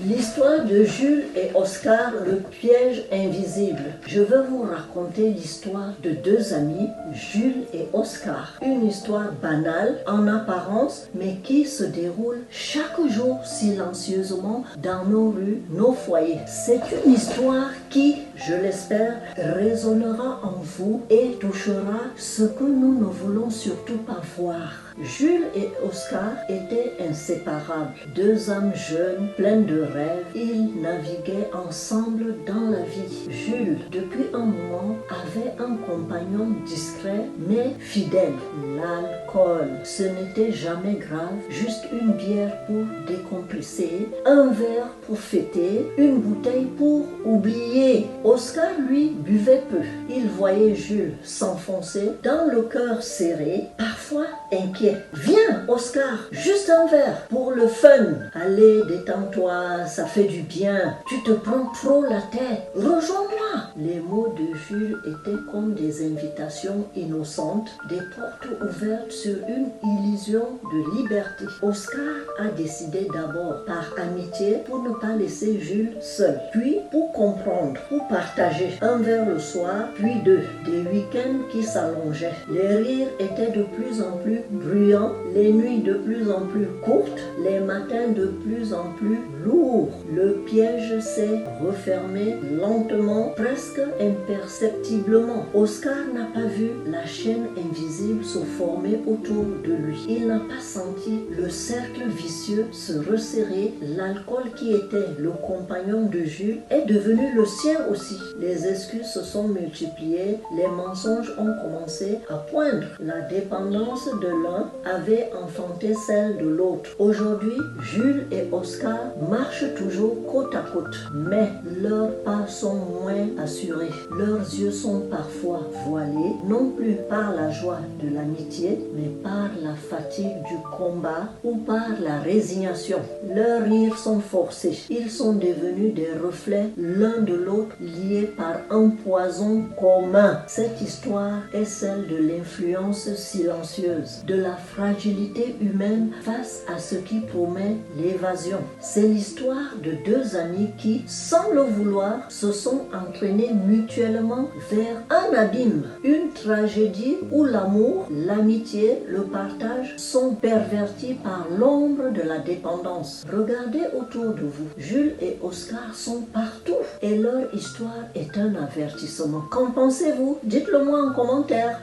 L'histoire de Jules et Oscar, le piège invisible. Je veux vous raconter l'histoire de deux amis, Jules et Oscar. Une histoire banale en apparence, mais qui se déroule chaque jour silencieusement dans nos rues, nos foyers. C'est une histoire qui, je l'espère, résonnera en vous et touchera ce que nous ne voulons surtout pas voir. Jules et Oscar étaient inséparables, deux âmes jeunes, pleines de rêves. Ils naviguaient ensemble dans la vie. Jules, depuis un moment, avait un compagnon discret mais fidèle, l'alcool. Ce n'était jamais grave, juste une bière pour décompresser, un verre pour fêter, une bouteille pour oublier. Oscar, lui, buvait peu. Il voyait Jules s'enfoncer dans le cœur serré, parfois inquiet. Viens, Oscar, juste un verre pour le fun. Allez, détends-toi, ça fait du bien. Tu te prends trop la tête. Rejoins-moi. Les mots de Jules étaient comme des invitations innocentes, des portes ouvertes sur une illusion de liberté. Oscar a décidé d'abord par amitié pour ne pas laisser Jules seul, puis pour comprendre, pour partager. Un verre le soir, puis deux. Des week-ends qui s'allongeaient. Les rires étaient de plus en plus bruyants, les nuits de plus en plus courtes, les matins de plus en plus lourds. Le piège s'est refermé lentement, presque imperceptiblement. Oscar n'a pas vu la chaîne invisible se former autour de lui. Il n'a pas senti le cercle vicieux se resserrer. L'alcool qui était le compagnon de Jules est devenu le sien aussi. Les excuses se sont multipliées, les mensonges ont commencé à poindre. La dépendance de l'un avait enfanté celle de l'autre. Aujourd'hui, Jules et Oscar marchent toujours côte à côte, mais leurs pas sont moins assurés. Leurs yeux sont parfois voilés, non plus par la joie de l'amitié, mais par la fatigue du combat ou par la résignation. Leurs rires sont forcés. Ils sont devenus des reflets l'un de l'autre, liés par un poison commun. Cette histoire est celle de l'influence silencieuse, de la fragilité humaine face à ce qui promet l'évasion. C'est l'histoire de deux amis qui, sans le vouloir, se sont entraînés mutuellement vers un abîme, une tragédie où l'amour, l'amitié, le partage sont pervertis par l'ombre de la dépendance. Regardez autour de vous. Jules et Oscar sont partout et leur histoire est un avertissement. Qu'en pensez-vous? Dites-le moi en commentaire.